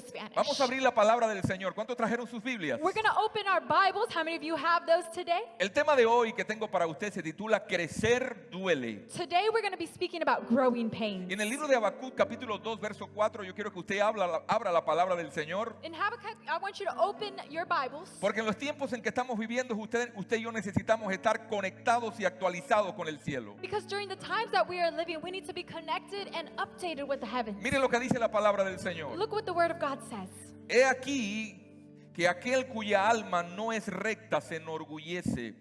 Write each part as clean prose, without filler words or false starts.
Spanish. Vamos a abrir la palabra del Señor. ¿Cuántos trajeron sus Biblias? We're going to open our Bibles. How many of you have those today? El tema de hoy que tengo para usted se titula Crecer duele. Today we're going to be speaking about growing pains. Y en el libro de Habacuc, capítulo 2, verso 4, yo quiero que usted abra la palabra del Señor. In Habakkuk, I want you to open your Bibles. Porque en los tiempos en que estamos viviendo, usted y yo necesitamos estar conectados y actualizados con el cielo. Because during the times that we are living, we need to be connected and updated with the heavens. Mire lo que dice la palabra del Señor. Look what the Word of God says. He aquí que aquel cuya alma no es recta se enorgullece,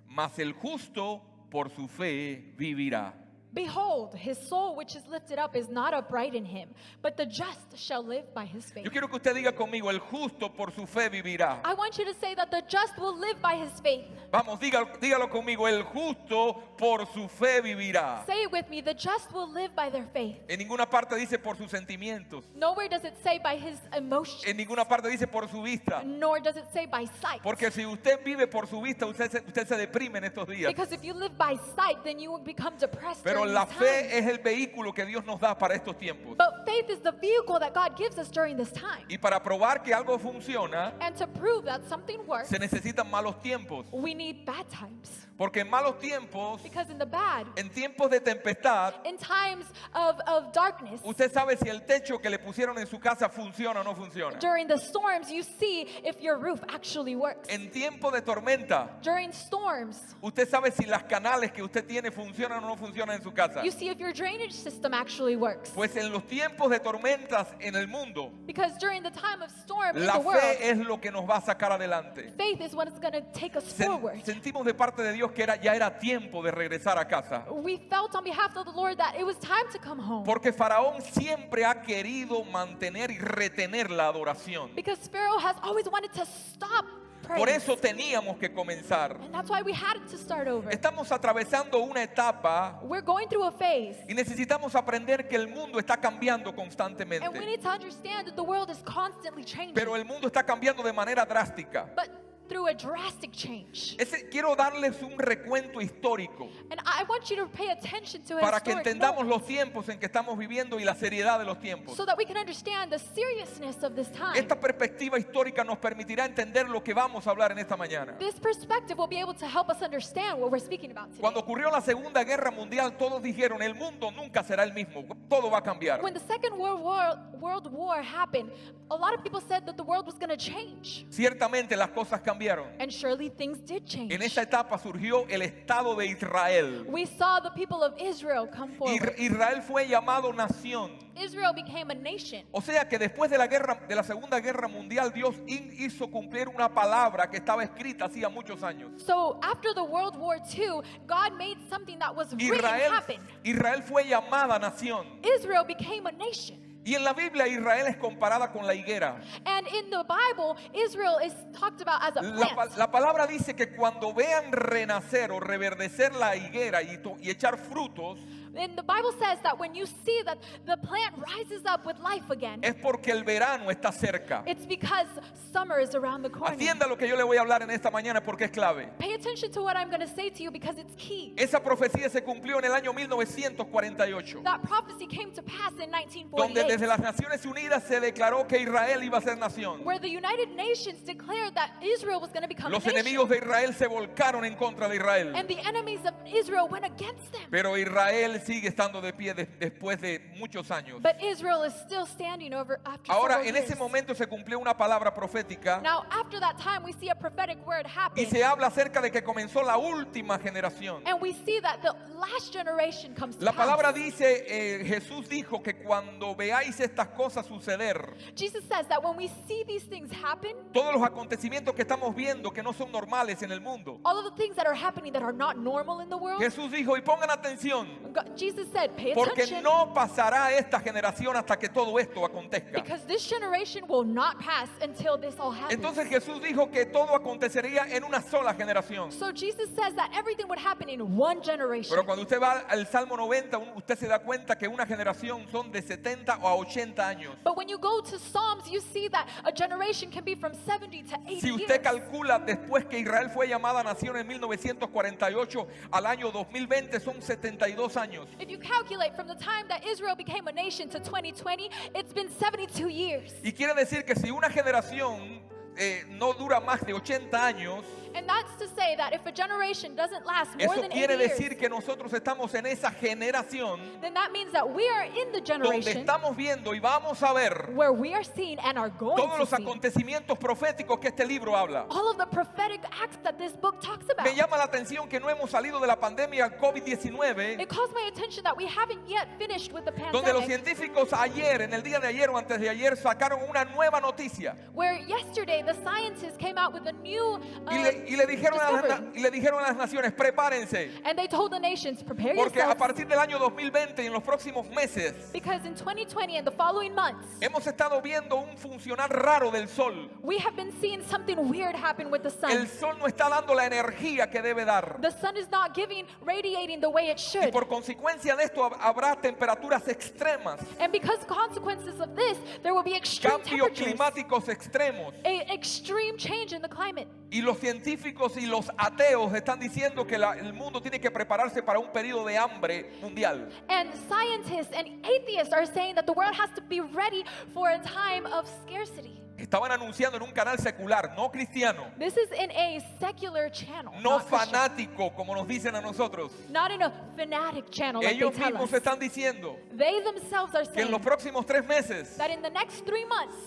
mas el justo por su fe vivirá. Behold, his soul which is lifted up is not upright in him, but the just shall live by his faith. Yo quiero que usted diga conmigo, el justo por su fe vivirá. I want you to say that the just will live by his faith. Vamos, dígalo conmigo, el justo por su fe vivirá. Say it with me, the just will live by their faith. En ninguna parte dice por sus sentimientos. Nowhere does it say by his emotions, En ninguna parte dice por su vista. nor does it say by sight. Porque si usted vive por su vista, usted se deprime en estos días. Because if you live by sight, then you will become depressed. Pero during la these fe times. es el vehículo que Dios nos da para estos tiempos. But faith is the vehicle that God gives us during this time. Y para probar que algo funciona, And to prove that something works, se necesitan malos tiempos. we need bad times. Porque en malos tiempos, Because in the bad, en tiempos de tempestad, in times of darkness, usted sabe si el techo que le pusieron en su casa funciona o no funciona. during the storms, you see if your roof actually works. En tiempo de tormenta, During storms, usted sabe si las canales que usted tiene funcionan o no funcionan en su casa. you see if your drainage system actually works. Pues en los tiempos de tormentas en el mundo, Because during the time of storm in la the world, fe es lo que nos va a sacar adelante. faith is what is going to take us forward. Sentimos de parte de Dios que ya era tiempo de regresar a casa. We felt on behalf of the Lord that it was time to come home. Porque Faraón siempre ha querido mantener y retener la adoración. Because Pharaoh has always wanted to stop praise. Por eso teníamos que comenzar. And that's why we had to start over. Estamos atravesando una etapa We're going through a phase. y necesitamos aprender que el mundo está cambiando And we constantemente. need to understand that the world is constantly changing. Pero el mundo está cambiando de manera drástica. But through a drastic change. Quiero darles un recuento histórico And I want you to pay attention to a para que historic entendamos moment los tiempos en que estamos viviendo y la seriedad de los tiempos. so that we can understand the seriousness of this time. Esta perspectiva histórica nos permitirá entender lo que vamos a hablar en esta mañana. This perspective will be able to help us understand what we're speaking about today. Cuando ocurrió la Segunda Guerra Mundial, todos dijeron, el mundo nunca será el mismo, todo va a cambiar. When the Second World War happened, a lot of people said that the world was going to change. Ciertamente las cosas cambiaron. And surely things did change. En esa etapa surgió el Estado de Israel. We saw the people of Israel come forward. Israel fue llamado nación. Israel became a nation. O sea que después de la Segunda Guerra Mundial, Dios hizo cumplir una palabra que estaba escrita hacía muchos años. So after the World War II, God made something that was written happen. Israel fue llamada nación. Israel became a nation. Y en la Biblia Israel es comparada con la higuera. And in the Bible, Israel is talked about as a plant. La palabra dice que cuando vean renacer o reverdecer la higuera y echar frutos, And the Bible says that when you see that the plant rises up with life again, es porque el verano está cerca. it's because summer is around the corner. Atienda lo que yo le voy a hablar en esta mañana porque es clave. Pay attention to what I'm going to say to you because it's key. Esa profecía se cumplió en el año 1948, That prophecy came to pass in donde 1948, desde las Naciones Unidas se declaró que Israel iba a ser nación. where the United Nations declared that Israel was going to become Los a nation. enemigos de Israel se volcaron en contra de Israel. And the enemies of Israel went against them. Pero Israel sigue estando de pie después de muchos años. But Israel is still standing over after Ahora, several en years. ese momento se cumplió una palabra profética Now, after that time, we see a prophetic word happen. y se habla acerca de que comenzó la última generación. And we see that the last generation comes to La palabra pass. dice, Jesús dijo que cuando veáis estas cosas suceder, Jesus says that when we see these things happen, todos los acontecimientos que estamos viendo que no son normales en el mundo, all of the things that are happening that are not normal in the world, Jesús dijo, y pongan atención, Jesus said, pay porque attention, no pasará esta generación hasta que todo esto acontezca. because this generation will not pass until this all happens. Entonces Jesús dijo que todo acontecería en una sola generación. So Jesus says that everything would happen in one generation. Pero cuando usted va al Salmo 90, usted se da cuenta que una generación son de 70 o a 80 años. But when you go to Psalms, you see that a generation can be from 70 to 80 Si years. usted calcula después que Israel fue llamada nación en 1948 al año 2020 son 72 años. If you calculate from the time that Israel became a nation to 2020, it's been 72 years. Y quiere decir que si una generación no dura más de 80 años, And that's to say that if a generation doesn't last more eso than 80 quiere years, decir que nosotros estamos en esa generación then that means that we are in the donde generation estamos viendo y vamos a ver where we are seeing and are going todos to los see acontecimientos proféticos que este libro habla. all of the prophetic acts that this book talks about. Me llama la atención que no hemos salido de la pandemia COVID-19, It calls my attention that we haven't yet finished with the donde los pandemic, científicos ayer, en el día de ayer o antes de ayer, sacaron una nueva noticia where yesterday the scientists came out with a new y le dijeron a discovery. y le dijeron a las naciones, prepárense, And they told the nations, prepare porque a yourselves, partir del año 2020 y en los próximos meses because in 2020 and the following months, hemos estado viendo un funcionar raro del sol. we have been seeing something weird happen with the El sun. sol no está dando la energía que debe dar. The sun is not radiating the way it Y should. por consecuencia de esto habrá temperaturas extremas, And because consequences of this, there will be extreme cambios temperatures, climáticos extremos. extreme change in the climate. Y los científicos y los ateos están diciendo que el mundo tiene que prepararse para un periodo de hambre mundial. And scientists and atheists are saying that the world has to be ready for a time of scarcity. Estaban anunciando en un canal secular, no cristiano, This is in a secular channel, no not Christian. fanático como nos dicen a nosotros. Not in a fanatic channel like they Ellos tell mismos us. están diciendo They themselves are que en saying los próximos 3 meses that in the next 3 months,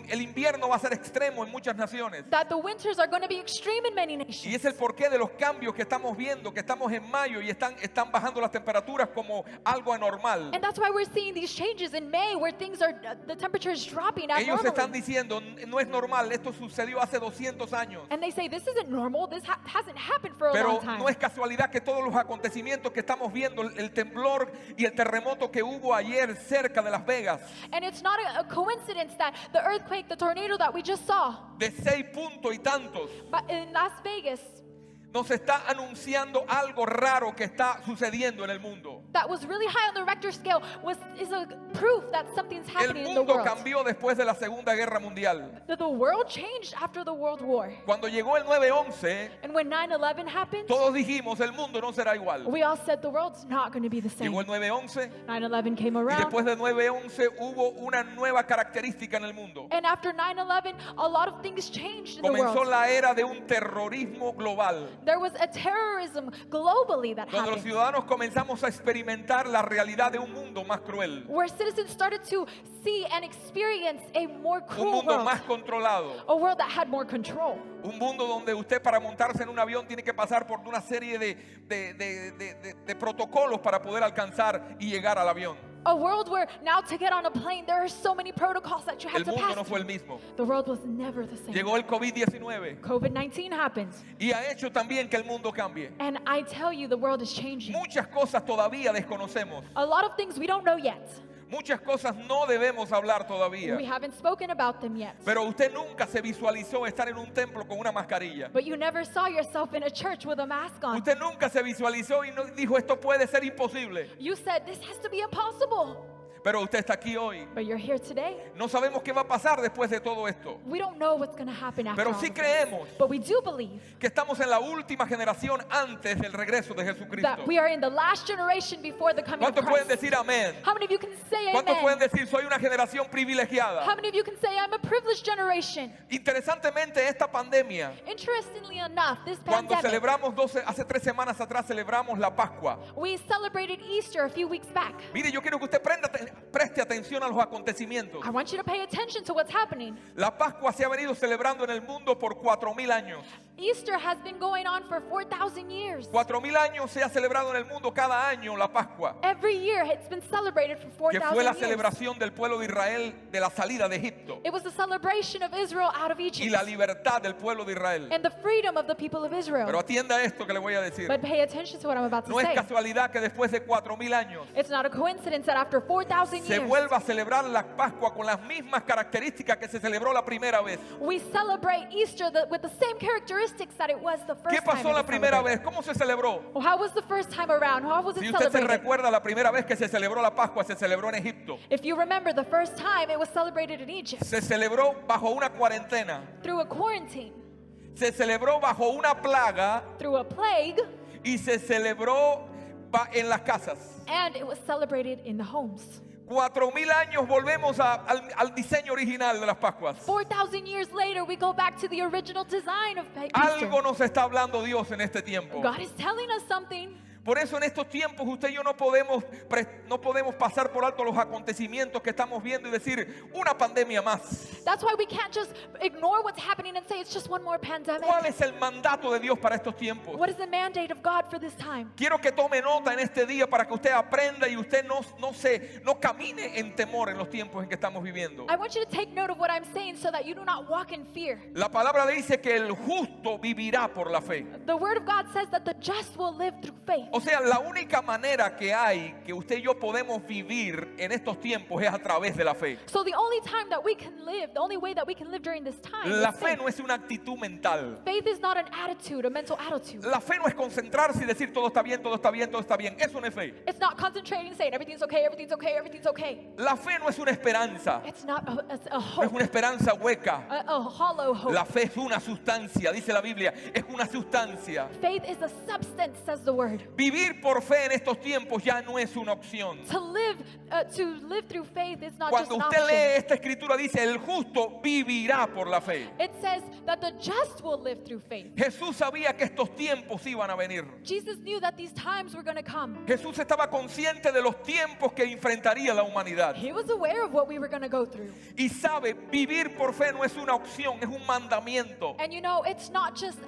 el invierno va a ser extremo en muchas naciones. that the winters are going to be extreme in many Y nations. es el porqué de los cambios que estamos viendo, que estamos en mayo y están bajando las temperaturas como algo anormal. And that's why we're seeing these changes in May where things are, the temperature is dropping Ellos están abnormally. diciendo, no es normal, esto sucedió hace 200 años. And they say, this isn't normal, this hasn't happened for a Pero long time. no es casualidad que todos los acontecimientos que estamos viendo, el temblor y el terremoto que hubo ayer cerca de Las Vegas, And it's not a coincidence that the earthquake, the tornado that we just saw de 6 puntos y tantos, but in Las Vegas, nos está anunciando algo raro que está sucediendo en el mundo. that was really high on the Richter scale, is a proof that something's El happening in the mundo world. cambió después de la Segunda Guerra Mundial. That the world changed after the World War. Cuando llegó el 9/11, And when 9/11 happened, todos dijimos, el mundo no será igual. we all said the world's not going to be the same. Llegó el 9/11 9/11 came y around. después del 9/11 hubo una nueva característica en el mundo. And after 9/11, a lot of things changed in the Comenzó world. la era de un terrorismo global, There was a terrorism globally that donde los happened, ciudadanos comenzamos a experimentar la realidad de un mundo más cruel, where citizens started to see and experience a more un cruel mundo world, más controlado, a world that had more control. un mundo donde usted para montarse en un avión tiene que pasar por una serie de protocolos para poder alcanzar y llegar al avión. A world where now to get on a plane, there are so many protocols that you have El to mundo pass no fue el through. mismo. The world was never the same. Llegó el COVID-19 COVID-19 happens. y ha hecho también que el mundo cambie. And I tell you, the world is changing. Muchas cosas todavía desconocemos. A lot of things we don't know yet. Muchas cosas no debemos hablar todavía. We haven't spoken about them yet. Pero usted nunca se visualizó estar en un templo con una mascarilla. But you never saw yourself in a church with a mask on. Usted nunca se visualizó y no dijo, esto puede ser imposible. You said, this has to be impossible. Pero usted está aquí hoy. But you're here today. No sabemos qué va a pasar después de todo esto. We don't know what's going to happen after Pero all sí of this. creemos But we do believe que estamos en la última generación antes del regreso de Jesucristo. that we are in the last generation before the coming of ¿Cuántos pueden Christ. decir amén? How many of you can say ¿Cuántos pueden amen? decir soy una generación How privilegiada? many of you can say I'm a privileged generation? Interesantemente, esta pandemia, Interestingly enough, this cuando pandemic, celebramos hace 3 semanas atrás celebramos la Pascua. we celebrated Easter a few weeks back. Mire, yo quiero que usted preste atención a los acontecimientos. I want you to pay attention to what's happening. La Pascua se ha venido celebrando en el mundo por 4.000 años. Easter has been going on for 4,000 years. 4.000 años se ha celebrado en el mundo cada año la Pascua, Every year it's been celebrated for que 4,000 fue la years. celebración del pueblo de Israel de la salida de Egipto It was the celebration of Israel out of y Egypt la libertad del pueblo de Israel. and the freedom of the people of Israel. Pero atienda esto que le voy a decir. But pay attention to what I'm about to No es say. casualidad que después de 4.000 años It's not a coincidence that after 4,000 se years, vuelva a celebrar la Pascua con las mismas características que se celebró la primera vez. we celebrate Easter with the same characteristics that it was the first ¿Qué time. pasó it la was primera celebrated. vez? ¿Cómo se celebró? Well, how was the first time around? How was it Si usted se celebrated? recuerda, la primera vez que se celebró la Pascua se celebró en Egipto. If you remember, the first time it was celebrated in Egypt Se celebró bajo una cuarentena. through a quarantine, Se celebró bajo una plaga through a plague, y se celebró en las casas. and it was celebrated in the homes. 4000 años volvemos al diseño original de las Pascuas. 4,000 years later, we go back to the original design of Easter. Algo nos está hablando Dios en este tiempo. God is telling us something. Por eso en estos tiempos usted y yo no podemos pasar por alto los acontecimientos que estamos viendo y decir una pandemia más. That's why we can't just ignore what's happening and say it's just one more pandemic. ¿Cuál es el mandato de Dios para estos tiempos? What is the mandate of God for this time? Quiero que tome nota en este día para que usted aprenda y usted no camine en temor en los tiempos en que estamos viviendo. I want you to take note of what I'm saying so that you do not walk in fear. La palabra dice que el justo vivirá por la fe. The word of God says that the just will live through faith. O sea, la única manera que hay que usted y yo podemos vivir en estos tiempos es a través de la fe. So the only time that we can live, the only way that we can live during this time La is fe faith. no es una actitud mental. Faith is not an attitude, a mental attitude. La fe no es concentrarse y decir todo está bien, todo está bien, todo está bien. Eso no es fe. It's not concentrating, saying everything's okay, everything's okay, everything's okay. La fe no es una esperanza. It's not a No es hope, una esperanza hueca. a hollow hope. La fe es una sustancia, dice la Biblia. Es una sustancia. Faith is a substance, says the word. Vivir por fe en estos tiempos ya no es una opción. To live through faith is not just Cuando an usted option. lee esta escritura dice el justo vivirá por la fe. It says that the just will live through faith. Jesús sabía que estos tiempos iban a venir. Jesus knew that these times were going to come. Jesús estaba consciente de los tiempos que enfrentaría la humanidad. He was aware of what we were going to go through. Y sabe, vivir por fe no es una opción, es un mandamiento. And you know, it's not just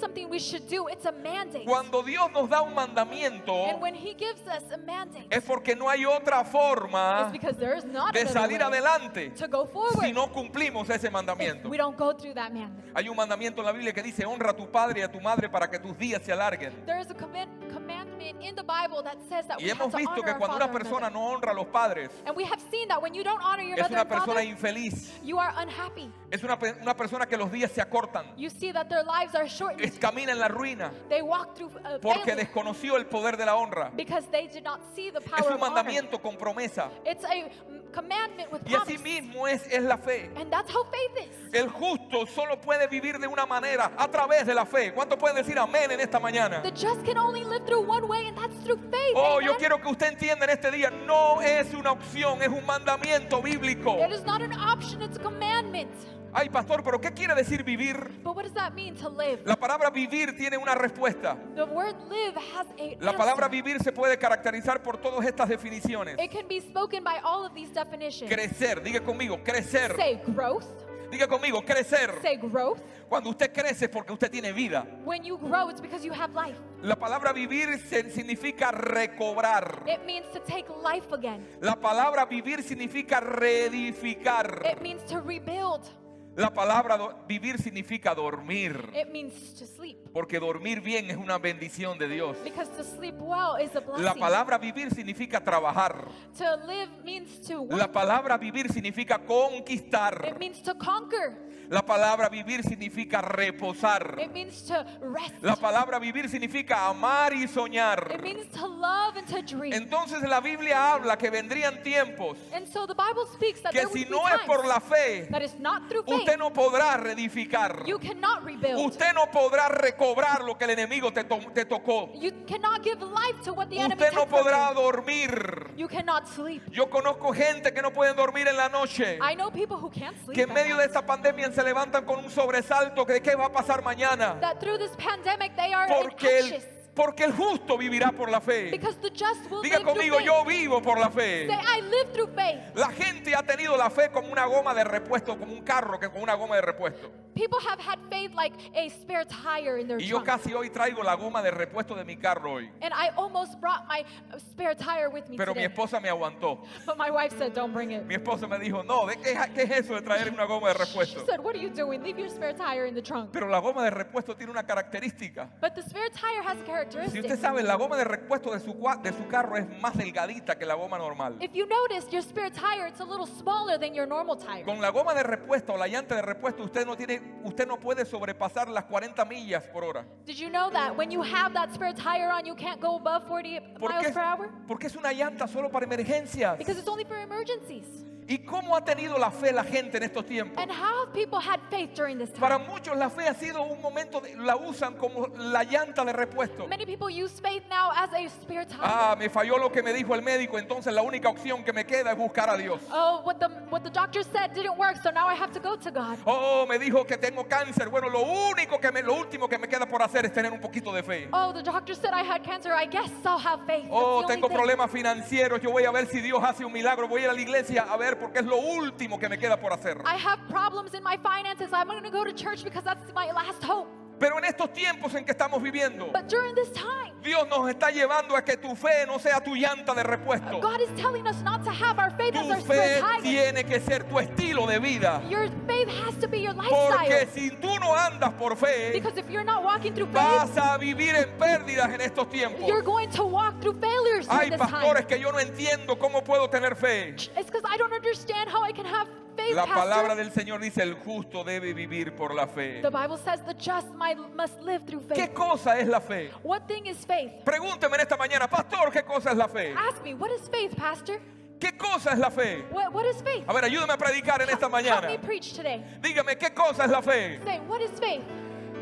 something we should do, it's a mandate. Cuando Dios nos da un mandamiento, And when he gives us a mandate, es porque no hay otra it's forma because there is not de another salir way adelante to go forward si no cumplimos ese if mandamiento. we don't go through that mandate. Hay un mandamiento en la Biblia que dice, honra a tu padre y a tu madre para que tus días se alarguen. There is a commandment in the Bible that says that Y we have hemos to visto honor que our cuando father una and persona mother. no honra a los padres, And we have seen that when you don't honor your es mother una and persona father, infeliz. you are unhappy. Es una persona que los días se acortan. You see that their lives are shortened. Camina en la ruina They walk through porque failure desconoció el poder de la honra. because they did not see the Es power un of honor. mandamiento con promesa. It's a commandment with Y así promise. mismo es la fe. And that's how faith is. El justo solo puede vivir de una manera a través de la fe. ¿Cuántos pueden decir amén en esta mañana? The just can only live through one way, and that's through faith. Oh, Amen? yo quiero que usted entienda en este día, no es una opción, es un mandamiento bíblico. It is not an option, it's a commandment. Ay, pastor, pero ¿qué quiere decir vivir? But what does that mean to live? La palabra vivir tiene una respuesta. The word live has a La palabra answer. vivir se puede caracterizar por todas estas definiciones. It can be spoken by all of these definitions. Crecer, diga conmigo, crecer. Say growth. Diga conmigo, crecer. Say growth. Cuando usted crece es porque usted tiene vida. When you grow, it's because you have life. La palabra vivir significa recobrar. It means to take life again. La palabra vivir significa reedificar. It means to rebuild. La palabra vivir significa dormir. It means to sleep. Porque dormir bien es una bendición de Dios. Because to sleep well is a La blessing. palabra vivir significa trabajar. To live means to La work. palabra vivir significa conquistar. It means to conquer. La palabra vivir significa reposar. It means to rest. La palabra vivir significa amar y soñar. It means to love and to dream. Entonces la Biblia habla que vendrían tiempos And so the Bible speaks that que there si would be no es por times la fe, that is not through faith. usted no podrá reedificar. You cannot rebuild. Usted no podrá recobrar lo que el enemigo te tocó. You cannot give life to what the enemy Usted no took from podrá you. dormir. You cannot sleep. Yo conozco gente que no pueden dormir en la noche, I know people who can't sleep. que en at medio de night. esta pandemia se levantan con un sobresalto de qué va a pasar mañana. That through this pandemic they are Porque anxious. porque el justo vivirá por la fe. Because the just will Diga live through conmigo, faith. yo vivo por la fe. Say, I live through faith. La gente ha tenido la fe como una goma de repuesto, como un carro que con una goma de repuesto. People have had faith like a spare tire in their Y yo trunk. casi hoy traigo la goma de repuesto de mi carro hoy. And I almost brought my spare tire with me Pero mi today. esposa me aguantó. But my wife said, don't bring it. Mi esposa me dijo, no, ¿qué es eso de traer una goma de She repuesto? said, what are you doing? Leave your spare tire in the trunk. Pero la goma de repuesto tiene una característica. But the spare tire has a Si characteristic. usted sabe, la goma de repuesto de su carro es más delgadita que la goma normal. If you notice, your spare tire, it's a little smaller than your normal tire. Con la goma de repuesto o la llanta de repuesto, usted no puede sobrepasar las 40 millas por hora. Did you know that when you have that spare tire on, you can't go above 40 ¿Por miles qué? per hour? Porque es una llanta solo para emergencias. Because it's only for emergencies. ¿Y cómo ha tenido la fe la gente en estos tiempos? And how have people had faith during this Para time? muchos la fe ha sido un momento, la usan como la llanta de repuesto. Many people use faith now as a spare tire. Ah, me falló lo que me dijo el médico, entonces la única opción que me queda es buscar a Dios. Oh, what the doctor said didn't work, so now I have to go to God. Oh, me dijo que tengo cáncer. Bueno, lo último que me queda por hacer es tener un poquito de fe. Oh, the doctor said I had cancer. I guess I'll have faith. That's Oh, the only tengo thing. problemas financieros. Yo voy a ver si Dios hace un milagro. Voy a ir a la iglesia a ver porque es lo último que me queda por hacer. I have problems in my finances. I'm going to go to church because that's my last hope. Pero en estos tiempos en que estamos viviendo, But during this time, Dios nos está llevando a que tu fe no sea tu llanta de repuesto. God is telling us not to have our faith as Tu our spare fe tire. tiene que ser tu estilo de vida. Your faith has to be your Porque lifestyle. si tú no andas por fe, Because if you're not walking through faith, vas a vivir en pérdidas en estos tiempos. you're going to walk through failures Hay during this pastores time. que yo no entiendo cómo puedo tener fe. It's because I don't understand how I can have faith, La palabra Pastor. del Señor dice: el justo debe vivir por la fe. The Bible says the just must live through ¿Qué faith. cosa es la fe? What thing is faith? Pregúnteme en esta mañana, pastor, ¿qué cosa es la fe? Ask me, what is faith, Pastor? ¿Qué cosa es la fe? What is faith? A ver, ayúdame a predicar en esta Help mañana. me preach today. Dígame, ¿qué cosa es la fe? Say, what is faith?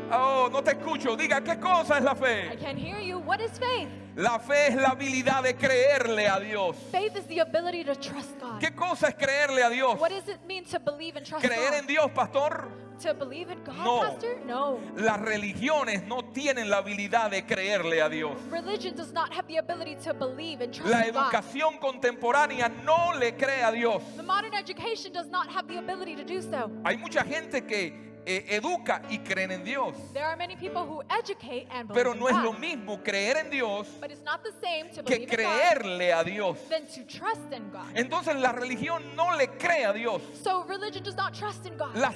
Oh, no te escucho. Diga, ¿qué cosa es la I fe? can't hear you. What is faith? La fe es la habilidad de creerle a Dios. Faith is the ability to trust God. ¿Qué cosa es creerle a Dios? What does it mean to believe and trust ¿Creer God? en Dios, pastor? To believe in God, No. Pastor? No. Las religiones no tienen la habilidad de creerle a Dios. Religion does not have the ability to believe and trust La in God. educación contemporánea no le cree a Dios. The modern education does not have the ability to do so. Hay mucha gente que educa y creen en Dios. There are many people who educate and believe Pero in no es God. lo mismo creer en Dios But it's not the same to que believe in God creerle a Dios. than to trust in God. Entonces la religión no le cree a Dios. So religion does not trust in God. La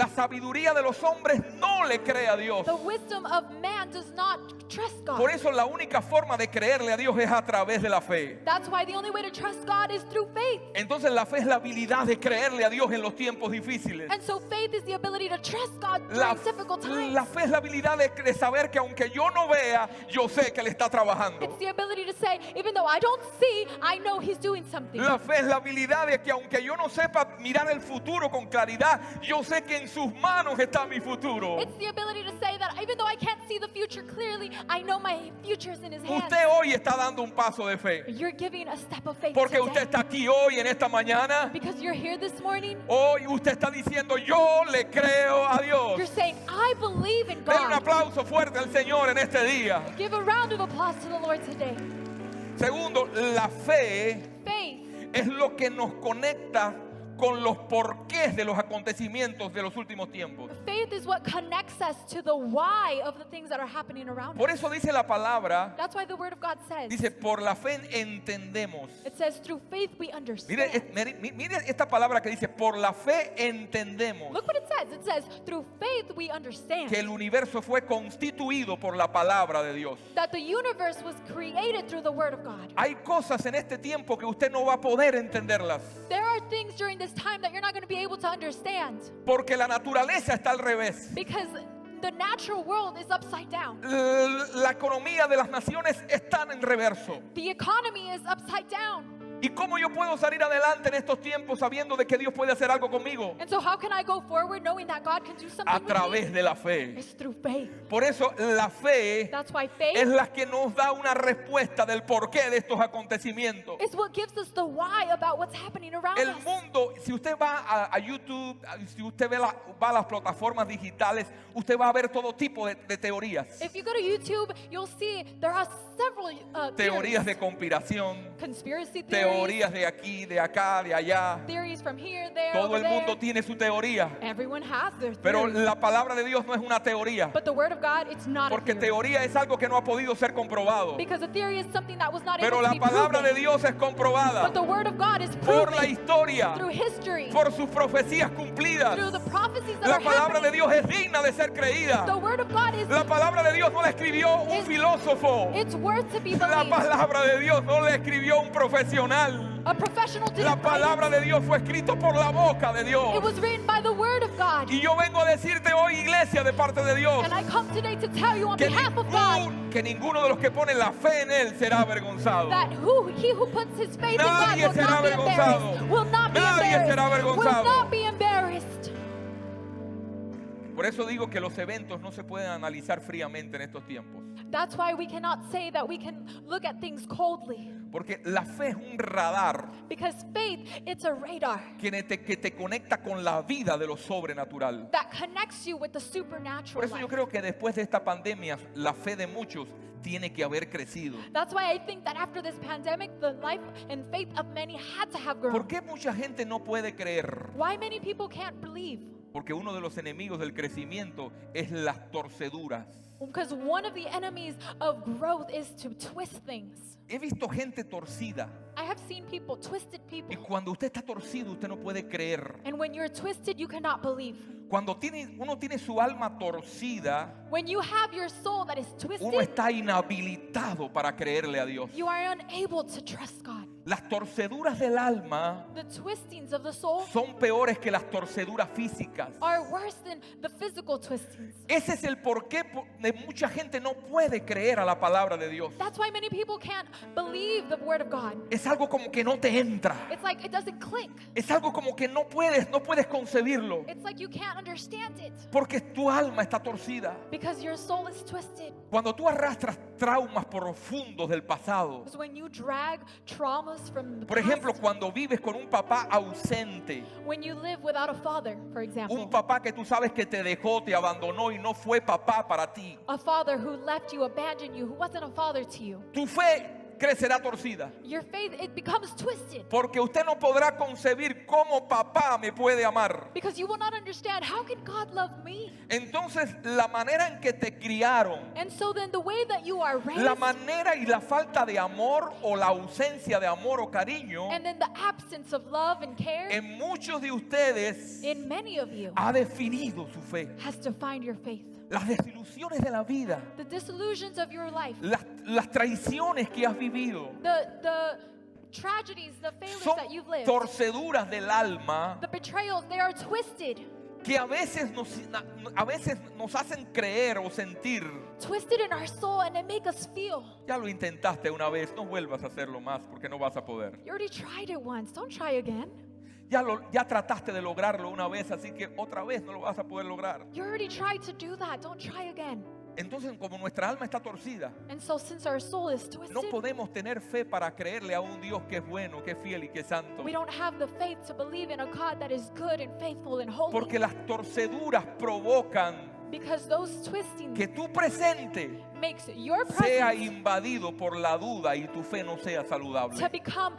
sabiduría de los hombres no le cree a Dios. The wisdom of man does not trust God. Por eso la única forma de creerle a Dios es a través de la fe. That's why the only way to trust God is through faith. Entonces la fe es la habilidad de creerle a Dios en los tiempos difíciles. And so faith is the ability to trust God La, during difficult times. la fe es la habilidad de saber que aunque yo no vea, yo sé que Él está trabajando. It's the ability to say, even though I don't see, I know He's doing something. La fe es la habilidad de que aunque yo no sepa mirar el futuro con claridad, yo sé que en sus manos está mi futuro. It's the ability to say that even though I can't see the future clearly, I know my future is in His hands. Usted hoy está dando un paso de fe. You're giving a step of faith Porque today. usted está aquí hoy en esta mañana. Because you're here this morning, Hoy usted está diciendo: yo le creo a Dios. you're saying, I believe in Den un God. aplauso fuerte al Señor en este día. Give a round of applause to the Lord today. Segundo, la fe Faith es lo que nos conecta con los porqués de los acontecimientos de los últimos tiempos. Faith is what connects us to the why of the things that are happening around Por us. eso dice la palabra, That's why the Word of God says, dice, por la fe entendemos. it says, through faith we understand. Mire esta palabra que dice, por la fe entendemos Look what it says. It says, through faith we understand que el universo fue constituido por la palabra de Dios. that the universe was created through the Word of God. Hay cosas en este tiempo que usted no va a poder entenderlas, There are things during this time that you're not going to be able to understand porque la naturaleza está al revés. because the natural world is upside down. La economía de las naciones está en reverso. The economy is upside down. ¿Y cómo yo puedo salir adelante en estos tiempos sabiendo de que Dios puede hacer algo conmigo? And so how can I go forward knowing that God can do something A with me? través de la fe. It's through faith. Por eso la fe That's why es faith la que nos da una respuesta del porqué de estos acontecimientos. is what gives us the why about what's happening around El us. mundo, si usted va a YouTube, si usted va a las plataformas digitales, usted va a ver todo tipo de teorías. If you go to YouTube, you'll see there are several Teorías theories. de conspiración, Conspiracy theories, teorías de aquí, de acá, de allá. theories from here, there, Todo over el mundo there. tiene su teoría. Everyone has their Pero theory. la palabra de Dios no es una teoría. But the Word of God, it's not Porque a theory. teoría es algo que no ha podido ser comprobado. Because a theory is something that was not Pero able to la be palabra proven. de Dios es comprobada But the Word of God is por la proven historia, through history, por sus profecías cumplidas. through the prophecies that La are palabra de happening. Dios es digna de ser creída. The Word of God is La palabra de Dios no la escribió un It's- filósofo. it's worth to be La believed. palabra de Dios no la escribió un profesional. A professional La didn't write palabra it. de Dios fue escrita por la boca de It Dios. was written by the Word of God. Y yo vengo a decirte hoy, iglesia, de parte de Dios, And I come today to tell you on que, behalf of God que ninguno de los que ponen la fe en Él será avergonzado. that he who puts his faith in God Nadie will será not be avergonzado. embarrassed. Will not be Nadie embarrassed. será avergonzado. Will not be embarrassed. Por eso digo que los eventos no se pueden analizar fríamente en estos tiempos. That's why we cannot say that we can look at things coldly. Porque la fe es un radar Because faith, it's a radar que te conecta con la vida de lo sobrenatural. that connects you with the Por supernatural eso yo life. creo que después de esta pandemia, la fe de muchos tiene que haber crecido. That's why I think that after this pandemic, the life and faith of many had to have grown. ¿Por qué mucha gente no puede creer? Why many people can't believe? Porque uno de los enemigos del crecimiento es las torceduras. Because one of the enemies of growth is to twist things. He visto gente torcida. I have seen people, twisted Y people. cuando usted está torcido, usted no puede creer. And when you're twisted, you cannot believe. Cuando uno tiene su alma torcida, When you have your soul that is uno twisted, está inhabilitado para creerle a Dios. you are unable to trust God. Las torceduras del alma The twistings of the soul son peores que las torceduras físicas. are worse than the physical twistings. Ese es el porqué de mucha gente no puede creer a la palabra de Dios. That's why many people can't believe the word of God. Es algo como que no te entra. It's like it doesn't click. Es algo como que no puedes concebirlo. It's like you can't understand it Porque tu alma está torcida. because your soul is twisted. Cuando tú arrastras traumas profundos del pasado. Because when you drag traumas from the Por ejemplo, past, cuando vives con un papá ausente. when you live without a father, for example, Un papá que tú sabes que te dejó, te abandonó y no fue papá para ti. a father who left you, abandoned you, who wasn't a father to you, Tu fe crecerá torcida. your faith, it becomes twisted. Porque usted no podrá concebir cómo papá me puede amar. Because you will not understand, how can God love me? Entonces, la manera en que te criaron, And so then the way that you are raised, la manera y la falta de amor o la ausencia de amor o cariño, and then the absence of love and care en muchos de ustedes in many of you ha definido su fe. has defined your faith. Las desilusiones de la vida, The disillusions of your life, las traiciones que has vivido, the tragedies, the failures son that you've lived, torceduras del alma the betrayals, they are twisted. que a veces nos hacen creer o sentir. Twisted in our soul, and they make us feel. Ya lo intentaste una vez, no vuelvas a hacerlo más porque no vas a poder. You already tried it once, don't try again. Ya trataste de lograrlo una vez, así que otra vez no lo vas a poder lograr. You already tried to do that, don't try again. Entonces, como nuestra alma está torcida, And so since our soul is twisted, no podemos tener fe para creerle a un Dios que es bueno, que es fiel y que es santo. we don't have the faith to believe in a God that is good and faithful and holy. Porque las torceduras provocan Because those twistings que tu presente makes your sea presence invadido por la duda y tu fe no sea to saludable. become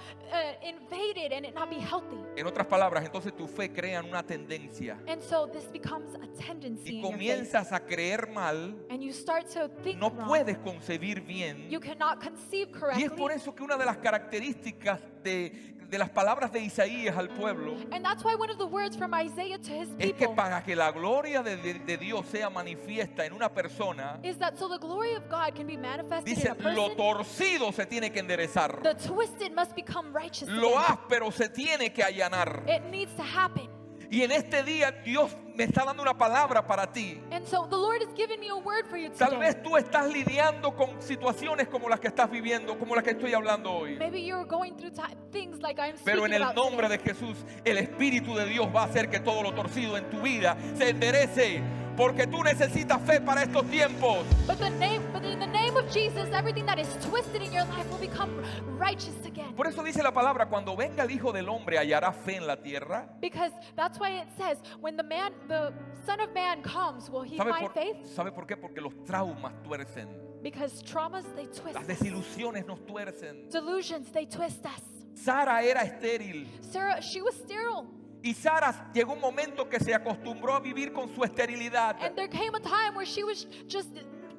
invaded and it not be healthy. En otras palabras, entonces tu fe crea una tendencia And so this becomes a tendency y in your faith. comienzas a creer mal, And you start to think no wrong. puedes concebir bien. You cannot conceive Y correctly. es por eso que una de las características de las palabras de Isaías al pueblo And that's why one of the words from Isaiah to his es que people para que la gloria de Dios sea manifiesta en una persona, is that so the glory of God can be manifested dice, in a lo person, torcido se tiene que enderezar, the twisted must become righteous lo again. áspero se tiene que allanar. It needs to happen. Y en este día Dios me está dando una palabra para ti. And so the Lord has given me a word for you Tal today. vez tú estás lidiando con situaciones como las que estás viviendo, como las que estoy hablando hoy. Maybe you're going through things like I'm Pero speaking en el about nombre today. de Jesús, el Espíritu de Dios va a hacer que todo lo torcido en tu vida se enderece. Porque tú necesitas fe para estos tiempos. But in the name of Jesus, everything that is twisted in your life will become righteous again. Por eso dice la palabra, cuando venga el Hijo del Hombre, ¿hallará fe en la tierra? Because that's why it says, when the Son of Man comes, will he find faith? ¿Sabe por qué? Porque los traumas tuercen. Because traumas, they twist Las us. desilusiones nos tuercen. Delusions, they twist us. Sara era estéril. Sarah, she was sterile. Y Sara llegó un momento que se acostumbró a vivir con su esterilidad. And there came a time where she was just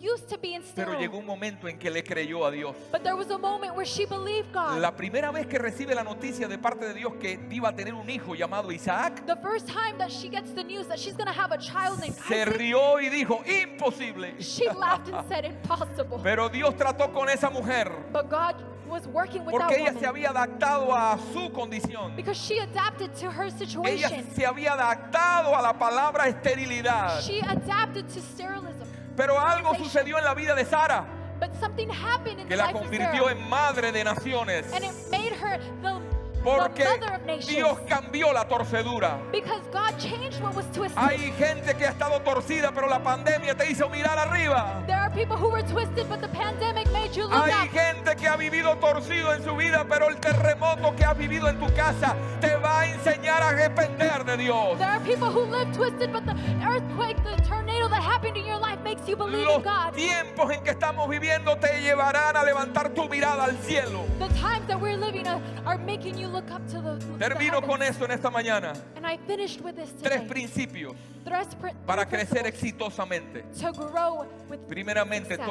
used to being Pero sterile. llegó un momento en que le creyó a Dios. But there was a moment where she believed God. La primera vez que recibe la noticia de parte de Dios que iba a tener un hijo llamado Isaac, The first time that she gets the news that she's going to have a child named se Isaac, rió y dijo, imposible. she laughed and said, impossible. Pero Dios trató con esa mujer But God was working with that Porque ella se woman. había adaptado a su condición. Because she adapted to her Ella situation. se había adaptado a la palabra esterilidad. She adapted to sterilism. Pero algo sucedió en la vida de Sara But something happened in que the la life of convirtió Sarah. en madre de naciones. And it made her the Porque mother of nations. Dios cambió la torcedura. Because God changed what was twisted. Hay gente que ha estado torcida, pero la pandemia te hizo mirar arriba. There are people who were twisted, but the pandemic made you look Hay up. gente que ha vivido torcido en su vida, pero el terremoto que has vivido en tu casa te va a enseñar a depender de Dios. There are people who live twisted, but the earthquake, the tornado that happened in your life makes you believe in Los God. tiempos en que estamos viviendo te llevarán a levantar tu mirada al cielo. The times that we're living are making you look up to the Termino con heavens. eso en esta mañana. And I finished with this Tres today. principios Three para crecer principles exitosamente. to grow with Primeramente, success.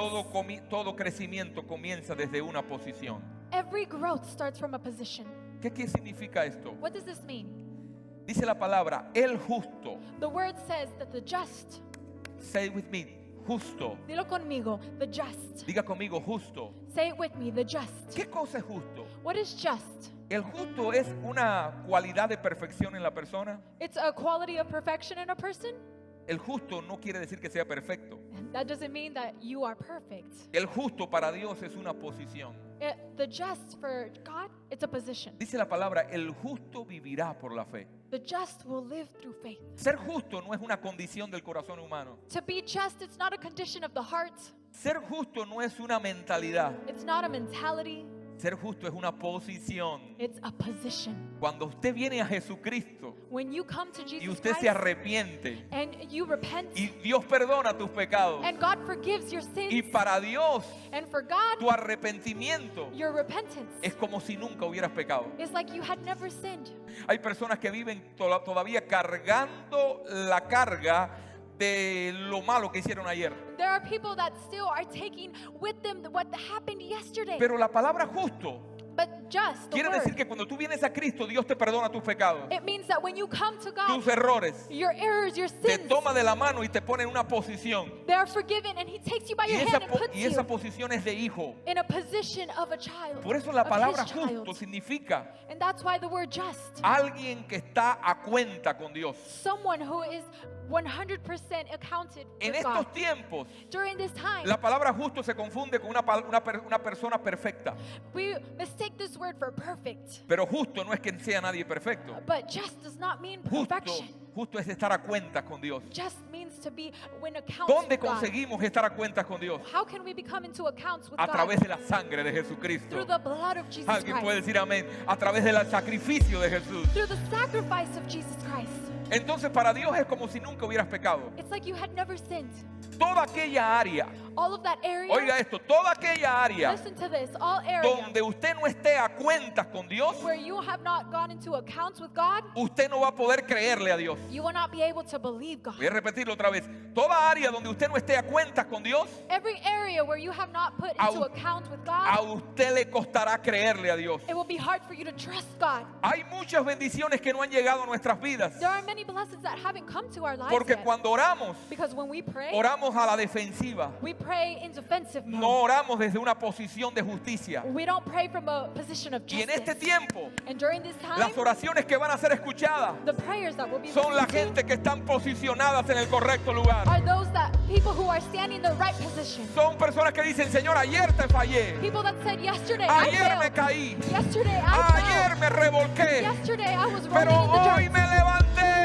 todo crecimiento comienza desde una posición. Every growth starts from a position. ¿Qué significa esto? What does this mean? Dice la palabra, el justo. The word says that the just, Say it with me, justo. dilo conmigo, the just. Diga conmigo, justo. Say it with me, the just. ¿Qué cosa es justo? What is just? ¿El justo es una cualidad de perfección en la persona? It's a quality of perfection in a person. El justo no quiere decir que sea perfecto. That doesn't mean that you are perfect. El justo para Dios es una posición. The just for God, it's a position. Dice la palabra, el justo vivirá por la fe. The just will live through faith. Ser justo no es una condición del corazón humano. To be just, it's not a condition of the heart. Ser justo no es una mentalidad. It's not a mentality. Ser justo es una posición. It's a position. Cuando usted viene a Jesucristo When you come to y Jesus usted se Christ arrepiente and you repent y Dios perdona tus pecados, and God forgives your y sins, para Dios and for God, tu arrepentimiento your repentance es como si nunca hubieras pecado. is like you had never sinned. Hay personas que viven todavía cargando la carga de lo malo que hicieron ayer. There are people that still are taking with them what happened yesterday. Pero la palabra justo But just, the quiere word, decir que cuando tú vienes a Cristo, Dios te perdona tus pecados, it means that when you come to God, tus errores, your errors, your te sins, toma de la mano y te pone en una posición. they are forgiven, and He takes you by Y your esa, hand and puts esa you posición es de hijo. in a position of a child. Por eso la of palabra His child. justo significa And that's why the word just, alguien que está a cuenta con Dios. someone who is 100% accounted En with estos God. tiempos, During this time, la palabra justo se confunde con una persona perfecta. we mistake this word for perfect. Pero justo no es que sea nadie perfecto. But just does not mean Justo, perfection. justo es estar a cuentas con Dios. Just means to be when accounts ¿Dónde with God. conseguimos estar a cuentas con Dios? How can we become into accounts with A God? través de la sangre de Jesucristo. Through the blood of Jesus Alguien puede Christ. decir amén. A través del sacrificio de Jesús. Through the sacrifice of Jesus Christ. Entonces para Dios es como si nunca hubieras pecado. It's like you had never sinned. Toda aquella área, All of that area, oiga esto, toda aquella área listen to this, all area donde usted no esté a cuentas con Dios, where you have not gone into accounts with God, usted no va a poder creerle a Dios. you will not be able to believe God. Voy a repetirlo otra vez. Toda área donde usted no esté a cuentas con Dios, Every area where you have not put A into u- account with a God, usted le costará creerle a Dios. it will be hard for you to trust God. Hay muchas bendiciones que no han llegado a nuestras vidas. There are many blessings that haven't come to our lives Porque yet. cuando oramos, Because when we pray, oramos a la defensiva. we pray in defensive mode. No oramos desde una posición de justicia. We don't pray from a position of Y en este justice. tiempo, And during this time, las oraciones que van a ser escuchadas the prayers that will be son la listened to gente que están posicionadas en el correcto lugar. are those that people who are standing in the right position. Son personas que dicen, Señor, ayer te fallé. People that said yesterday I Ayer me failed. caí. Yesterday I Ayer fell. me revolqué. Yesterday I was rolling Pero in the hoy dirt. me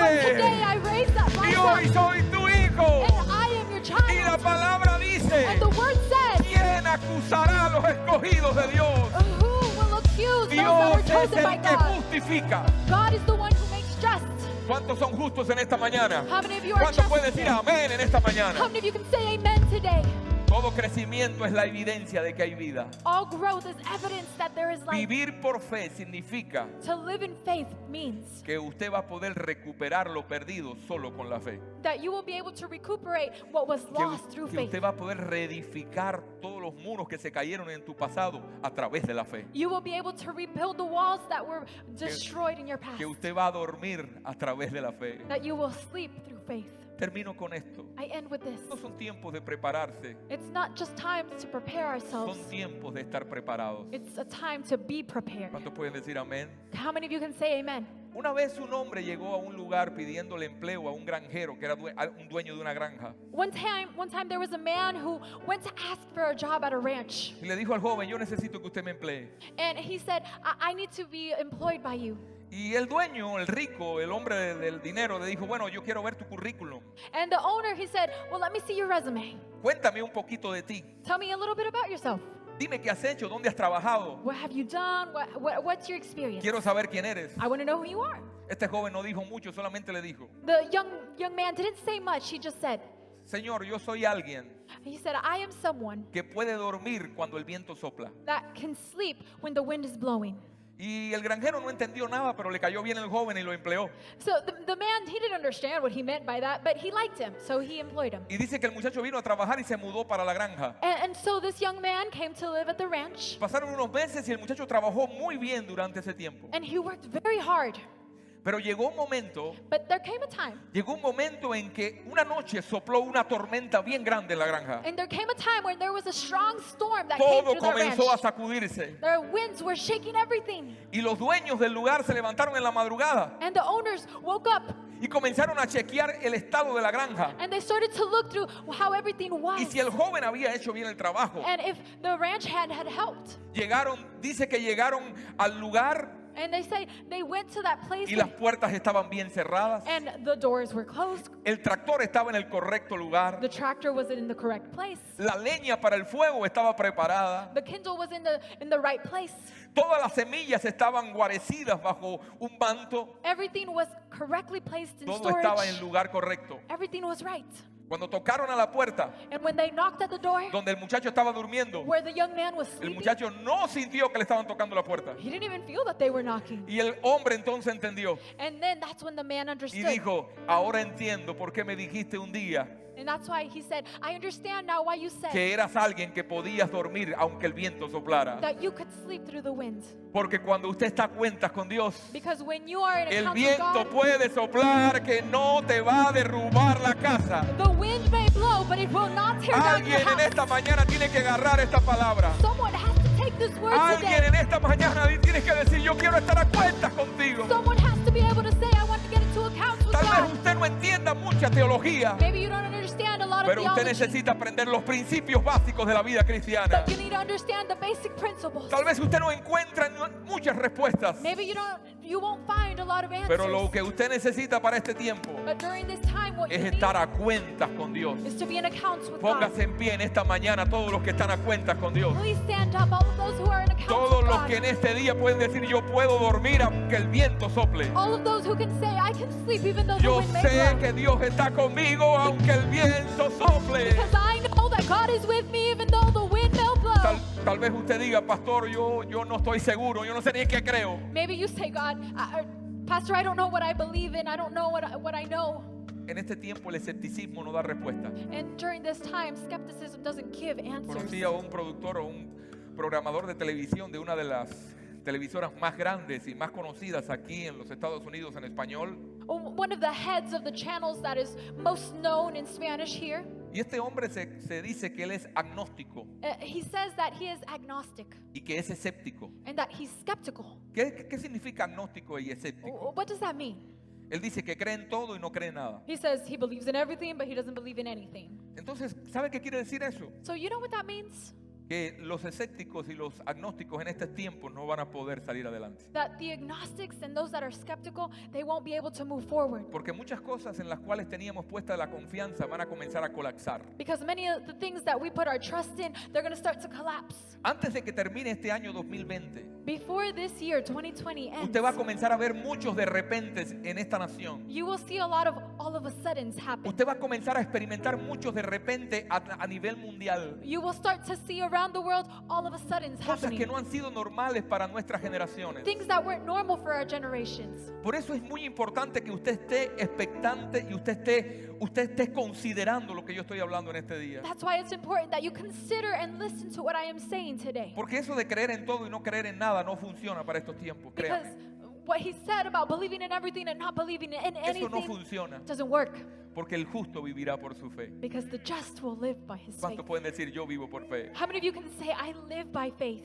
But today levanté. I raised up Y hoy myself. soy tu hijo. And I am your Y la child. palabra dice, And the word says, ¿quién acusará a los escogidos de Dios? who will accuse those that Dios were es chosen by el que God? justifica. God is the one who makes just. ¿Cuántos son justos en esta mañana? How many of you are ¿Cuántos just pueden decir today? amén en esta How mañana? many of you can say amen today? Todo crecimiento es la evidencia de que hay vida. All growth is evidence that there is life. Vivir por fe significa To live in faith means que usted va a poder recuperar lo perdido solo con la fe. that you will be able to recuperate what was Que, lost through que faith. usted va a poder reedificar todos los muros que se cayeron en tu pasado a través de la fe. You will be able to rebuild the walls that were destroyed in your past. Que usted va a dormir a través de la fe. That you will sleep through faith. Termino con esto. I end with this. No son tiempos de prepararse, It's not just time to prepare ourselves. son tiempos de estar preparados. It's a time to be prepared. ¿Cuántos pueden decir amén? How many of you can say amen? Una vez un hombre llegó a un lugar pidiéndole empleo a un granjero que era un dueño de una granja. One time there was a man who went to ask for a job at a ranch. Y le dijo al joven, yo necesito que usted me emplee. And he said, I need to be employed by you. Y el dueño, el rico, el hombre del dinero, le dijo, bueno, yo quiero ver tu currículum. And the owner, he said, well, let me see your resume. Cuéntame un poquito de ti. Tell me a little bit about yourself. Dime qué has hecho, dónde has trabajado. What have you done? What's your experience? Quiero saber quién eres. I want to know who you are. Este joven no dijo mucho, solamente le dijo, The young man didn't say much. He just said, Señor, yo soy alguien he said, I am someone que puede dormir cuando el viento sopla. that can sleep when the wind is blowing. Y el granjero no entendió nada, pero le cayó bien el joven y lo empleó. So the man, he didn't understand what he meant by that, but he liked him, so he employed him. Y dice que el muchacho vino a trabajar y se mudó para la granja. And so this young man came to live at the ranch, Pasaron unos meses y el muchacho trabajó muy bien durante ese tiempo. and he worked very hard. Pero llegó un momento en que una noche sopló una tormenta bien grande en la granja. And there came a time when there was a strong storm that came Todo through the ranch. comenzó a sacudirse. The winds were shaking everything. Y los dueños del lugar se levantaron en la madrugada And the owners woke up y comenzaron a chequear el estado de la granja. and they started to look through how everything was. Y si el joven había hecho bien el trabajo. And if the ranch hand had helped. Dice que llegaron al lugar And they say they went to that place y las puertas estaban bien cerradas. and the doors were closed. El tractor estaba en el correcto lugar. The tractor was in the correct place. La leña para el fuego estaba preparada. The kindle was in the right place. Todas las semillas estaban guarecidas bajo un manto. Everything was correctly placed in Todo estaba en storage. el lugar correcto. Everything was right. Cuando tocaron a la puerta And when they knocked at the door donde el muchacho estaba durmiendo, where the young man was el sleeping, muchacho no sintió que le estaban tocando la puerta. he didn't even feel that they were knocking. Y el hombre entonces entendió And then that's when the man y understood. dijo, ahora entiendo por qué me dijiste un día And that's why he said, I understand now why you said que eras alguien que podías dormir aunque el viento soplara. that you could sleep through the wind. Porque cuando usted está a cuentas con Dios, Because when you are in el account with viento God, puede soplar que no te va a derrumbar la casa. the wind may blow, but it will not tear down your Alguien en house. esta mañana tiene que agarrar esta palabra. Someone has to take this word Alguien today. en esta mañana tiene que decir, yo quiero estar a cuentas contigo. Someone has to be able to say, I want to get into account with Tal vez God. usted no entienda mucha teología, Maybe you don't understand a lot of pero usted theology, necesita aprender los principios básicos de la vida cristiana. but you need to understand the basic principles. Tal vez usted no encuentra muchas respuestas, Maybe you won't find a lot of answers. pero lo que usted necesita para este tiempo But during this time, what es you estar need a cuentas con Dios. is to be in account with God. Póngase en pie en esta mañana todos los que están a cuentas con Dios. Please stand up, all of those who are in account Todos with los God. que en este día pueden decir, yo puedo dormir aunque el viento sople. All of those who can say, I can sleep even though the Yo wind may sé blow. que Dios está conmigo aunque el viento sople. Because I know that God is with me even though the wind may blow. Tal vez usted diga, pastor, yo no estoy seguro, yo no sé ni qué creo. Maybe you say, God, Pastor, I don't know what I believe in. I don't know what I know. En este tiempo el escepticismo no da respuesta. And during this time, skepticism doesn't give answers. Conocí a un productor o un programador de televisión de una de las televisoras más grandes y más conocidas aquí en los Estados Unidos en español. One of the heads of the channels that is most known in Spanish here. Y este hombre se dice que él es agnóstico He says that he is agnostic y que es escéptico. and that he's skeptical. ¿Qué significa agnóstico y escéptico? What does that mean? Él dice que cree en todo y no cree en nada. He says he believes in everything, but he doesn't believe in anything. Entonces, ¿sabe qué quiere decir eso? So you know what that means? Que los escépticos y los agnósticos en estos tiempos no van a poder salir adelante. That the agnostics and those that are skeptical, they won't be able to move forward. Porque muchas cosas en las cuales teníamos puesta la confianza van a comenzar a colapsar. Because many of the things that we put our trust in, they're going to start to collapse. Antes de que termine este año 2020, Before this year, 2020 ends, usted va a comenzar a ver muchos de repentes en esta nación. you will see a lot of all of a suddens happen. Usted va a comenzar a experimentar muchos de repente a nivel mundial. You will start to see around the world all of a suddens Cosas que happening. no han sido normales para nuestras generaciones. Things that weren't normal for our generations. Por eso es muy importante que usted esté expectante y usted esté considerando lo que yo estoy hablando en este día. That's why it's important that you consider and listen to what I am saying today. Porque eso de creer en todo y no creer en nada no funciona para estos tiempos, Because créame. what he said about believing in everything and not believing in Eso no anything funciona. doesn't work. Porque el justo vivirá por su fe. because the just will live by his faith. ¿Cuántos pueden decir yo vivo por fe? How many of you can say, I live by faith?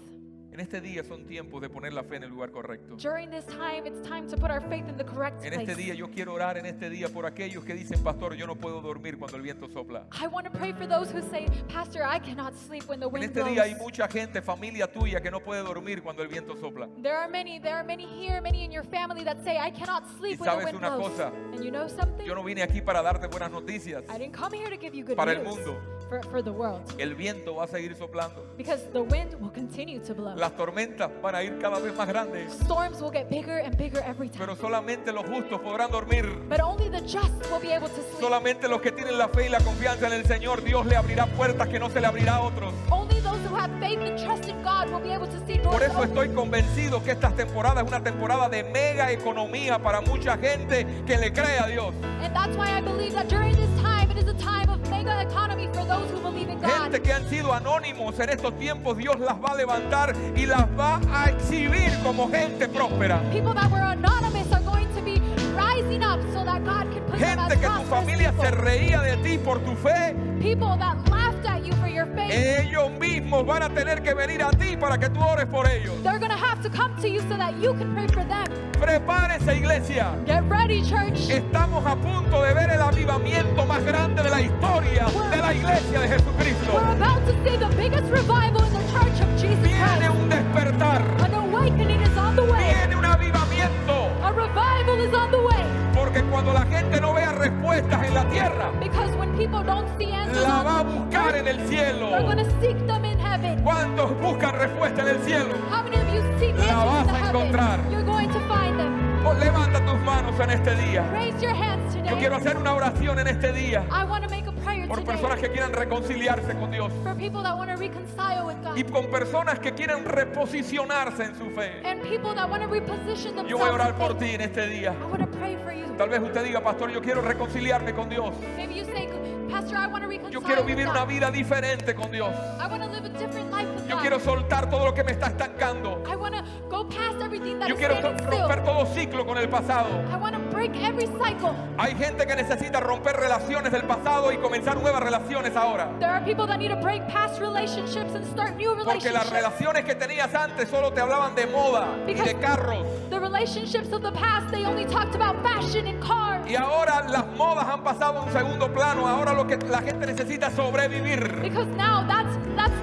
En este día son tiempos de poner la fe en el lugar correcto. During this time, it's time to put our faith in the correct En este place. día yo quiero orar en este día por aquellos que dicen, pastor, yo no puedo dormir cuando el viento sopla. I want to pray for those who say, Pastor, I cannot sleep when the En wind este blows. día hay mucha gente, familia tuya, que no puede dormir cuando el viento sopla. There are many here, many in your family that say, I cannot sleep when the sabes wind una blows. cosa? And you know something? Yo no vine aquí para darte buenas noticias. I didn't come here to give you good Para el news mundo. for the world. El viento va a seguir soplando. Because the wind will continue to blow. Las tormentas van a ir cada vez más grandes. Storms will get bigger and bigger every time. Pero solamente los justos podrán dormir. But only the just will be able to sleep. Solamente los que tienen la fe y la confianza en el Señor, Dios le abrirá puertas que no se le abrirá a otros. Only those who have faith and trust in God will be able to see doors Por eso open. estoy convencido que esta temporada es una temporada de mega economía para mucha gente que le cree a Dios. And that's why I believe that during this time, it is a time of mega economy for those who believe in God. Gente que han sido anónimos en estos tiempos, Dios las va a levantar y las va a exhibir como gente próspera. People that were anonymous are going to be rising up so that God can put them Gente as que tu prosperous familia people. se reía de ti por tu fe, People that laughed at you for your faith. ellos mismos van a tener que venir a ti para que tú ores por ellos. They're going to have to come to you so that you can pray for them. Prepárese, iglesia. Get ready, church. Estamos a punto de ver el avivamiento más grande de la historia de la iglesia de Jesucristo. We're about to see the biggest revival in the church of Jesus Viene Christ. un despertar, An awakening is on the way. viene un avivamiento, A revival is on the way. porque cuando la gente no vea respuestas en la tierra, Because when people don't see answers la va a on the buscar earth, en el cielo. they're going to seek them in heaven. ¿Cuántos buscan respuesta en el cielo? How many of you seek La answers vas in a heaven? encontrar. You're going to find them. Oh, levanta tus manos en este día. Raise your hands Yo quiero today. hacer una oración en este día I want to make a prayer por personas today que quieran reconciliarse con Dios for people that want to reconcile with y God con personas que quieren reposicionarse en su fe. and people that want to reposition Yo voy a themselves orar in por faith. ti en este día. I want to pray for you. Tal vez usted diga, pastor, yo quiero reconciliarme con Dios. Maybe you say, Pastor, I want to reconcile Yo quiero with vivir God. una vida diferente con Dios. I want to live a different life with Yo God. quiero soltar todo lo que me está estancando. I want to go past everything that Yo is quiero standing still. romper todo ciclo con el pasado. I want to break every cycle. Hay gente que necesita romper relaciones del pasado y comenzar nuevas relaciones ahora. There are people that need to break past relationships and start new Porque las relationships. relaciones que tenías antes solo te hablaban de moda y de carros. The relationships of the past, they only talked about fashion and cars. Y ahora las modas han pasado a un segundo plano. Ahora lo que la gente necesita es sobrevivir. Because now that's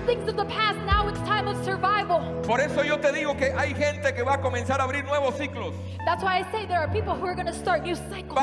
things of the past. Now it's time of survival. Por eso yo te digo que hay gente que va a comenzar a abrir nuevos ciclos. That's why I say there are people who are going to start new cycles.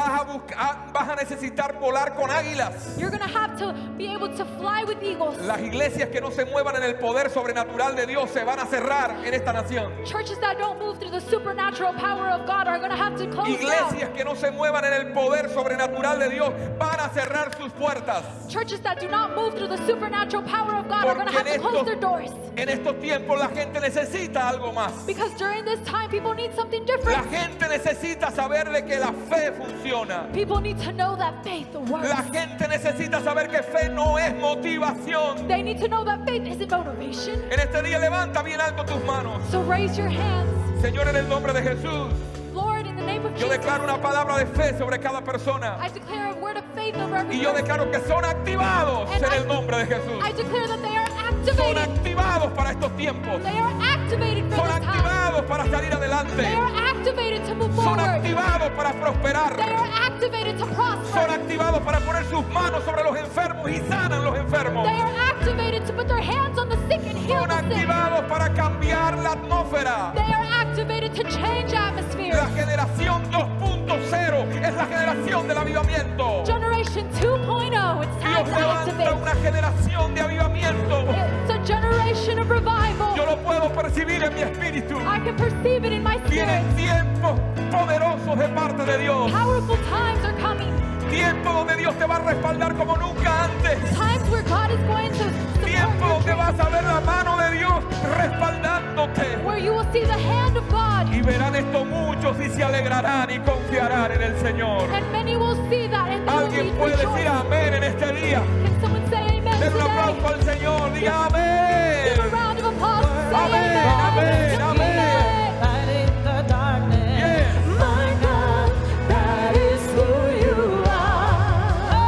Vas a necesitar volar con águilas. You're going to have to be able to fly with eagles. Las iglesias que no se muevan en el poder sobrenatural de Dios se van a cerrar en esta nación. Churches that don't move through the supernatural power of God are going to have to close down. Iglesias que no se muevan en el poder sobrenatural de Dios van a cerrar sus puertas. Churches that do not move through the supernatural power of God are going to Porque have to close their doors. en estos tiempos la gente necesita algo más. Because during this time, people need something La different. gente necesita saber de que la fe funciona. People need to know that faith works. La gente necesita saber que fe no es motivación. They need to know that faith isn't motivation. En este día levanta bien alto tus manos. So raise your hands. Señor, en el nombre de Jesús, Lord, in the name of yo Jesus, declaro una palabra de fe sobre cada persona. I declare a word of faith over every Y yo person. declaro que son activados en el nombre de Jesús. I declare that they are Son activated. activados para estos tiempos. They are activated for Son this time. activados para salir They adelante. are activated to move Son forward. activados para They prosperar. are activated to Son prosper. activados para poner sus manos sobre los enfermos y sanan los enfermos. They are activated to put their hands on the sick and heal Son the sick. activados para cambiar la atmósfera. They are activated to change atmospheres. La generación 2.0 es la generación del avivamiento. Generation 2.0, it's time Dios to levanta activate. una generación de avivamiento. It's a generation of revival. Yo lo puedo percibir en mi espíritu. I can perceive it in my spirit. Vienen tiempos poderosos de parte de Dios. Powerful times are coming. Tiempo donde Dios te va a respaldar como nunca antes. Times where God is going to Tiempo support donde your vas a ver la mano de Dios respaldándote. dreams, where you will see the hand of God. Y verán esto muchos y se alegrarán y confiarán en el Señor. And many will see that and they will Alguien be puede decir rejoicing. amén en este día. Can someone say amen Den un today? aplauso al Señor. Diga Give a amén. round of applause. Say Amén, amén, amén. Light in the darkness. Yes. My God, that is who you are.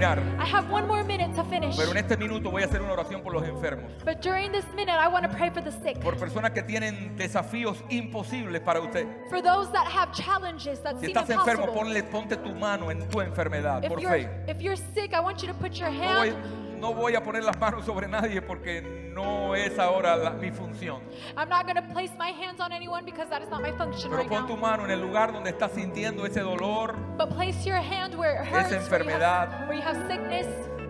terminar. I have one more minute to finish. Pero en este minuto voy a hacer una oración por los enfermos. But during this minute, I want to pray for the sick. Por personas que tienen desafíos imposibles para usted. For those that have challenges that Si seem estás enfermo, impossible. ponte tu mano en tu enfermedad, por fe. If you're sick, I want you to put your hand. No voy a poner las manos sobre nadie porque no es ahora mi función. I'm not going to place my hands on anyone because that is not my function Pero right pon tu now. mano en el lugar donde estás sintiendo ese dolor. But place your hand where it hurts, Esa enfermedad. where you have sickness.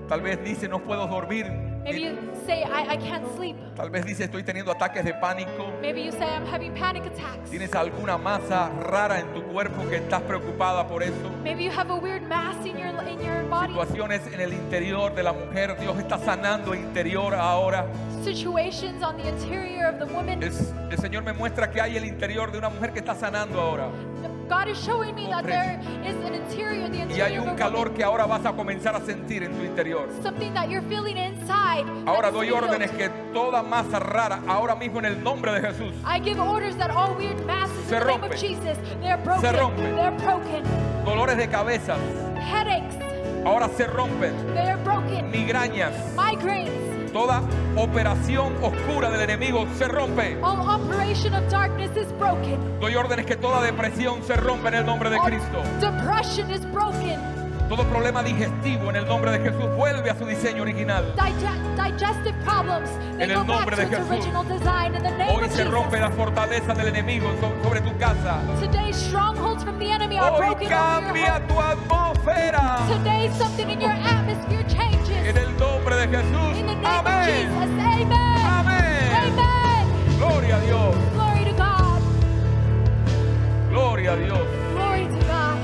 Tal vez dice no puedo dormir. Maybe you say, I can't sleep. Tal vez dice estoy teniendo ataques de pánico. Maybe you say, I'm having panic attacks. Tienes alguna masa rara en tu cuerpo que estás preocupada por eso. Maybe you have a weird mass in your body. Situaciones en el interior de la mujer. Dios está sanando interior ahora. Situations on the interior of the woman. El Señor me muestra que hay el interior de una mujer que está sanando ahora. God is showing me that there is an interior, the Y hay interior un of a calor woman. que ahora vas a comenzar a sentir en tu interior. Something that you're feeling inside. Ahora that doy needs to be órdenes healed. que toda masa rara, ahora mismo en el nombre de Jesús, I give orders that all weird masses Se in the name rompe. of Jesus, they're broken. Se rompe. They're broken. dolores de cabeza, Headaches, ahora se rompen, they're broken. migrañas, Migraines, toda operación oscura del enemigo se rompe. all operation of darkness is broken. Doy órdenes que toda depresión se rompa en el nombre de All Cristo. depression is broken. Todo problema digestivo en el nombre de Jesús vuelve a su diseño original. Digestive problems, they En el go back nombre to de its Jesús. original design in the name Hoy of se Jesus. rompe la fortaleza del enemigo sobre tu casa. Today, strongholds from the enemy are Hoy broken over your cambia home. tu atmósfera. Today, something in your atmosphere changes. En el nombre de Jesús. In the name of Amén. Jesus, amen. Amén. Amen. Gloria a Dios. Glory to God. Gloria a Dios. Glory to God.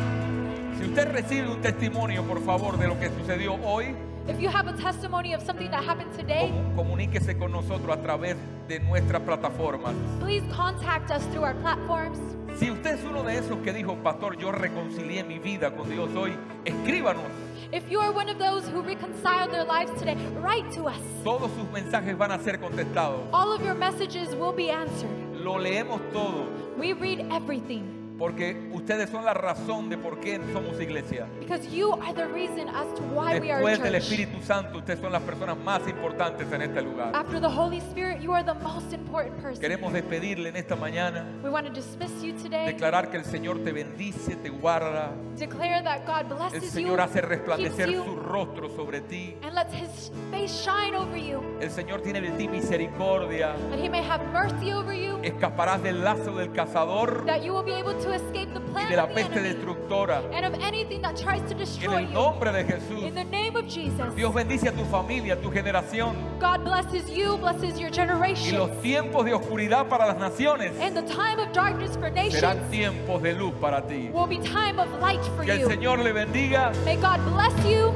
Si usted recibe un testimonio, por favor, de lo que sucedió hoy, If you have a testimony of something that happened today, comuníquese con nosotros a través de nuestras plataformas. please contact us through our platforms. Si usted es uno de esos que dijo, pastor, yo reconcilié mi vida con Dios hoy, escríbanos. If you are one of those who reconciled their lives today, write to us. Todos sus mensajes van a ser contestados. All of your messages will be answered. Lo leemos todo, We read everything porque ustedes son la razón de por qué somos iglesia. because you are the reason as to why we are a Después del church. Espíritu Santo, ustedes son las personas más importantes en este lugar. After the Holy Spirit, you are the most important person. Queremos despedirle en esta mañana, We want to dismiss you today. declarar que el Señor te bendice, te guarda. Declare that God El blesses you, Señor hace keeps resplandecer you, su rostro sobre ti. and lets His face shine over you, El Señor tiene de ti misericordia. that He may have mercy over you, Escaparás del lazo del cazador that you will be able to escape the y plan de la of the peste enemy destructora. and of anything that tries to En destroy el you. nombre de Jesús, In the name of Jesus, Dios bendice a tu familia, a tu generación. God blesses you, blesses your Y generation. los tiempos de oscuridad para las naciones And the time of darkness for nations serán tiempos de luz para ti. will be time of light for Que el you. Señor le bendiga. May God bless you.